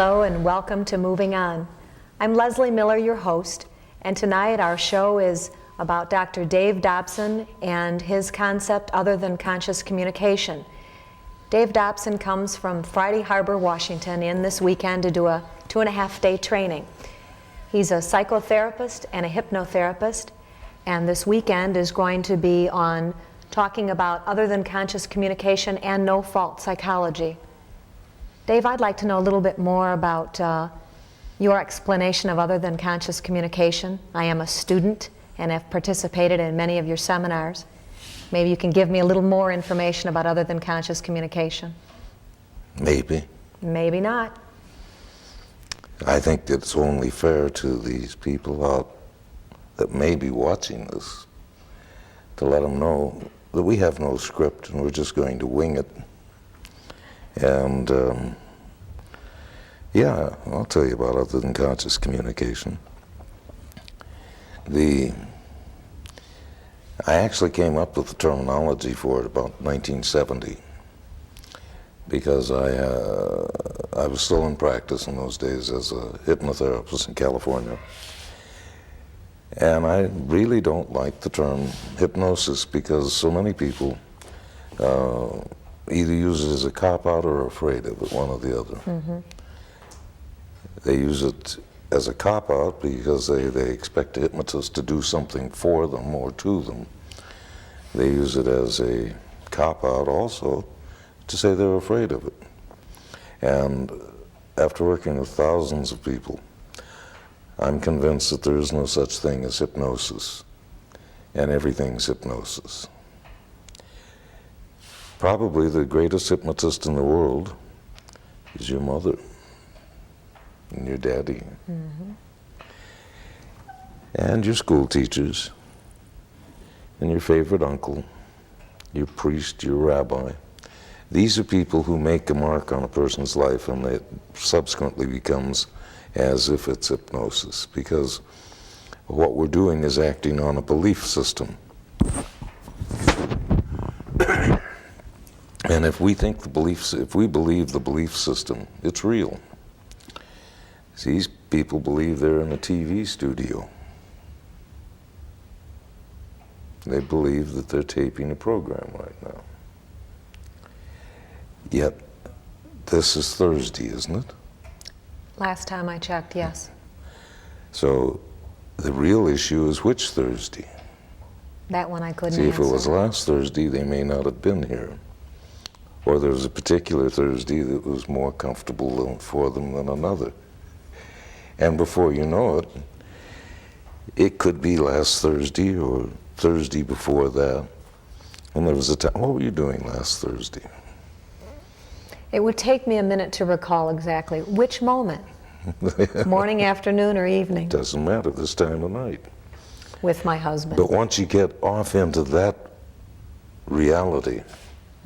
Hello and welcome to Moving On. I'm Leslie Miller, your host, and tonight our show is about Dr. Dave Dobson and his concept other than conscious communication. Dave Dobson comes from Friday Harbor, Washington in this weekend to do a 2.5-day training. He's a psychotherapist and a hypnotherapist, and this weekend is going to be on talking about other than conscious communication and no-fault psychology. Dave, I'd like to know a little bit more about your explanation of other than conscious communication. I am a student and have participated in many of your seminars. Maybe you can give me a little more information about other than conscious communication. Maybe. Maybe not. I think it's only fair to these people out that may be watching this to let them know that we have no script and we're just going to wing it. And yeah, I'll tell you about other than conscious communication. I actually came up with the terminology for it about 1970 because I was still in practice in those days as a hypnotherapist in California. And I really don't like the term hypnosis because so many people either use it as a cop-out or are afraid of it, one or the other. Mm-hmm. They use it as a cop-out because they expect a hypnotist to do something for them or to them. They use it as a cop-out also to say they're afraid of it. And after working with thousands of people, I'm convinced that there is no such thing as hypnosis, and everything's hypnosis. Probably the greatest hypnotist in the world is your mother and your daddy. Mm-hmm. And your school teachers and your favorite uncle, your priest, your rabbi. These are people who make a mark on a person's life, and it subsequently becomes as if it's hypnosis, because what we're doing is acting on a belief system. And if we believe the belief system, it's real. These people believe they're in a TV studio. They believe that they're taping a program right now. Yet, this is Thursday, isn't it? Last time I checked, yes. So, the real issue is which Thursday? That one I couldn't See, answer. if it was last Thursday, they may not have been here. Or there was a particular Thursday that was more comfortable for them than another. And before you know it, it could be last Thursday or Thursday before that. And there was a time, what were you doing last Thursday? It would take me a minute to recall exactly which moment. Morning, afternoon, or evening. Doesn't matter, this time of night. With my husband. But once you get off into that reality,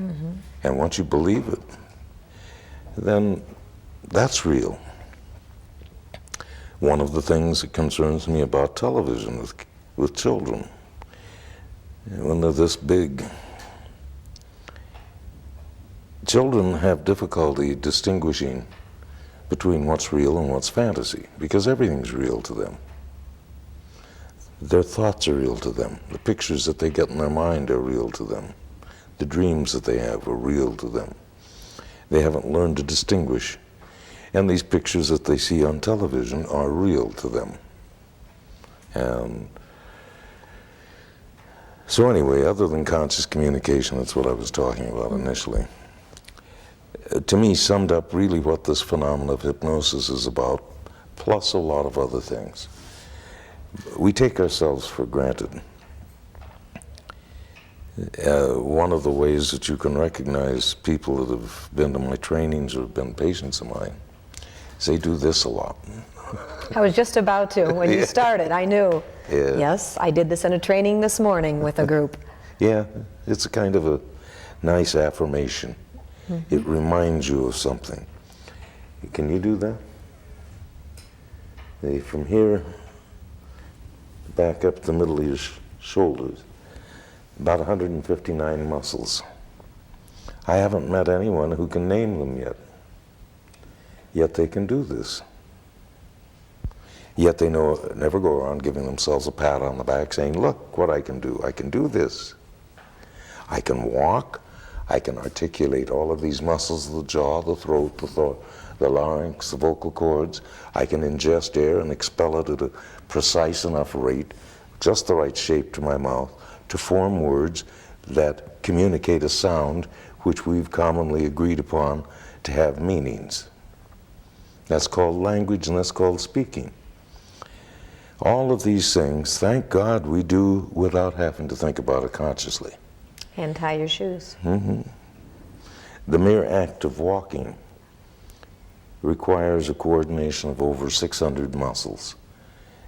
mm-hmm. and once you believe it, then that's real. One of the things that concerns me about television with children, when they're this big, children have difficulty distinguishing between what's real and what's fantasy, because everything's real to them. Their thoughts are real to them. The pictures that they get in their mind are real to them. The dreams that they have are real to them. They haven't learned to distinguish. And these pictures that they see on television are real to them. And so anyway, other than conscious communication, that's what I was talking about initially. To me, summed up really what this phenomenon of hypnosis is about, plus a lot of other things. We take ourselves for granted. One of the ways that you can recognize people that have been to my trainings or have been patients of mine is they do this a lot. I was just about to. When you started, I knew. Yeah. Yes, I did this in a training this morning with a group. Yeah, it's a kind of a nice affirmation. Mm-hmm. It reminds you of something. Can you do that? From here, back up the middle of your shoulders, about 159 muscles. I haven't met anyone who can name them yet. Yet they can do this. Yet they never go around giving themselves a pat on the back saying, look what I can do. I can do this. I can walk. I can articulate all of these muscles of the jaw, the throat, the larynx, the vocal cords. I can ingest air and expel it at a precise enough rate, just the right shape to my mouth, to form words that communicate a sound which we've commonly agreed upon to have meanings. That's called language, and that's called speaking. All of these things, thank God, we do without having to think about it consciously. And tie your shoes. Mm-hmm. The mere act of walking requires a coordination of over 600 muscles.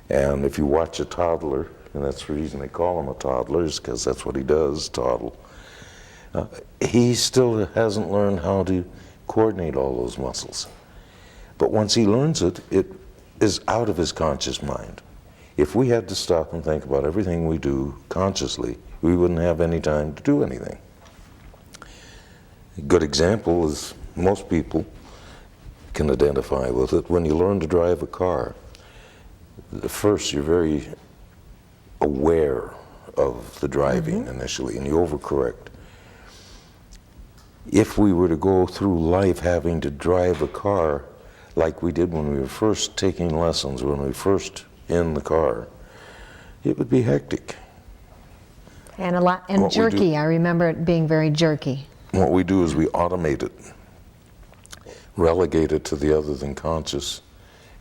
And if you watch a toddler, and that's the reason they call him a toddler, is because that's what he does, toddle. He still hasn't learned how to coordinate all those muscles. But once he learns it, it is out of his conscious mind. If we had to stop and think about everything we do consciously, we wouldn't have any time to do anything. A good example is most people can identify with it. When you learn to drive a car, at first you're very aware of the driving initially, and you overcorrect. If we were to go through life having to drive a car like we did when we were first taking lessons, when we were first in the car, it would be hectic. And jerky. I remember it being very jerky. What we do is we automate it, relegate it to the other than conscious,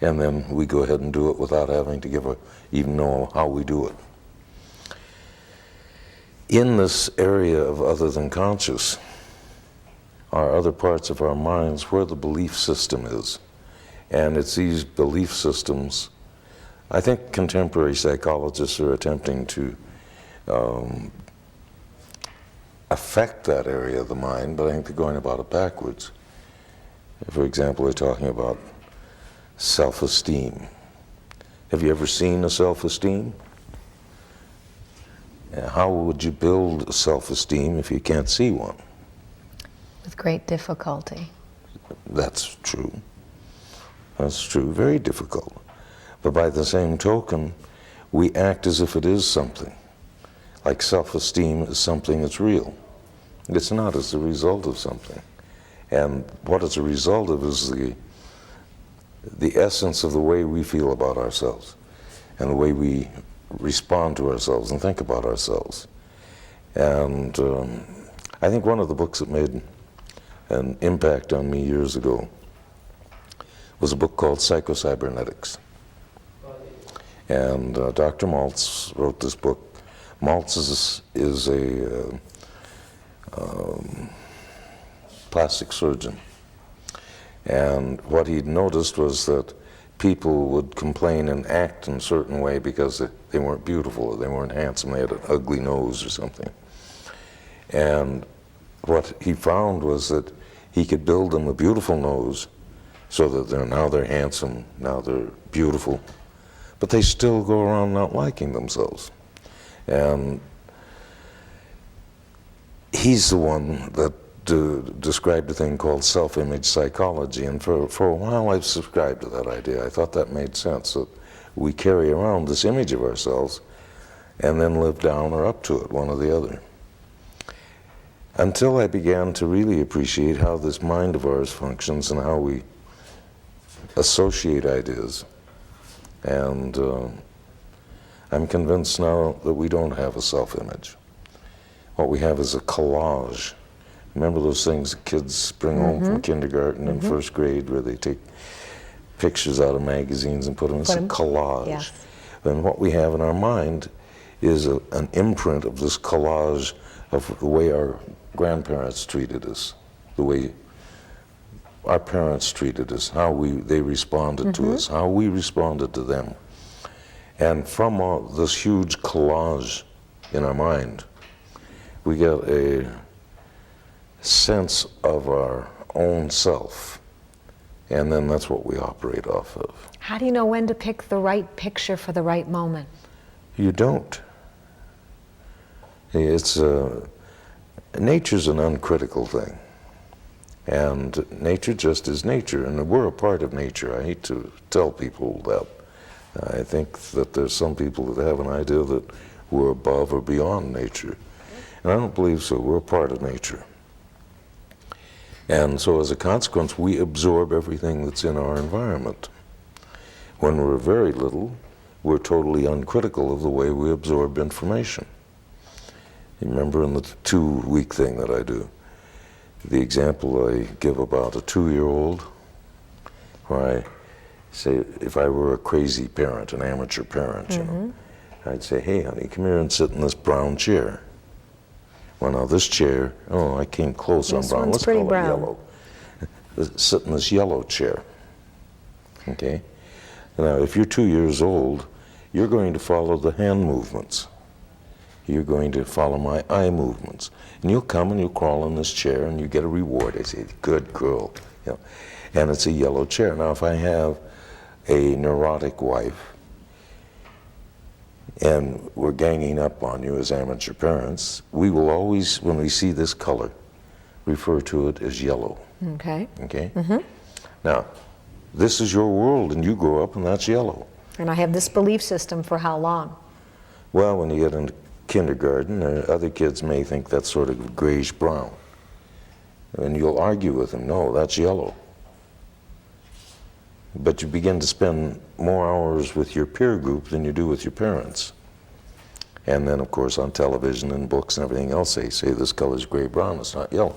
and then we go ahead and do it without having to even know how we do it. In this area of other than conscious are other parts of our minds where the belief system is. And it's these belief systems, I think contemporary psychologists are attempting to affect that area of the mind, but I think they're going about it backwards. For example, they're talking about self-esteem. Have you ever seen a self-esteem? How would you build self-esteem if you can't see one? With great difficulty. That's true. That's true, very difficult. But by the same token, we act as if it is something. Like self-esteem is something that's real. It's not, it's a result of something. And what it's a result of is the essence of the way we feel about ourselves and the way we respond to ourselves and think about ourselves. And I think one of the books that made an impact on me years ago was a book called Psycho-Cybernetics. And Dr. Maltz wrote this book. Maltz is a plastic surgeon. And what he'd noticed was that people would complain and act in a certain way because they weren't beautiful or they weren't handsome, they had an ugly nose or something. And what he found was that he could build them a beautiful nose so that now they're handsome, now they're beautiful, but they still go around not liking themselves. And he's the one that described a thing called self-image psychology, and for a while I've subscribed to that idea. I thought that made sense, that we carry around this image of ourselves and then live down or up to it, one or the other. Until I began to really appreciate how this mind of ours functions and how we associate ideas. And I'm convinced now that we don't have a self-image. What we have is a collage. Remember those things that kids bring home from kindergarten and first grade where they take pictures out of magazines and put them? It's a collage. Yes. And what we have in our mind is an imprint of this collage of the way our grandparents treated us, the way our parents treated us, how they responded to us, how we responded to them. And from this huge collage in our mind, we get a sense of our own self, and then that's what we operate off of. How do you know when to pick the right picture for the right moment? You don't. It's nature's an uncritical thing. And nature just is nature, and we're a part of nature. I hate to tell people that. I think that there's some people that have an idea that we're above or beyond nature. And I don't believe so. We're a part of nature. And so as a consequence, we absorb everything that's in our environment. When we're very little, we're totally uncritical of the way we absorb information. You remember in the 2-week thing that I do, the example I give about a 2-year-old, where I say, if I were a crazy parent, an amateur parent, you know, I'd say, hey, honey, come here and sit in this brown chair. Well, now this chair, oh, I came close on This brown. one's Let's pretty call brown. it yellow. Sit in this yellow chair, okay? Now, if you're 2 years old, you're going to follow the hand movements. You're going to follow my eye movements. And you'll come and you'll crawl in this chair and you get a reward. I say, good girl. You know, and it's a yellow chair. Now, if I have a neurotic wife and we're ganging up on you as amateur parents, we will always, when we see this color, refer to it as yellow. Okay. Okay? Now, this is your world and you grow up and that's yellow. And I have this belief system for how long? Well, when you get into kindergarten, other kids may think that's sort of grayish brown. And you'll argue with them, no, that's yellow. But you begin to spend more hours with your peer group than you do with your parents. And then, of course, on television and books and everything else, they say this color's gray-brown, it's not yellow.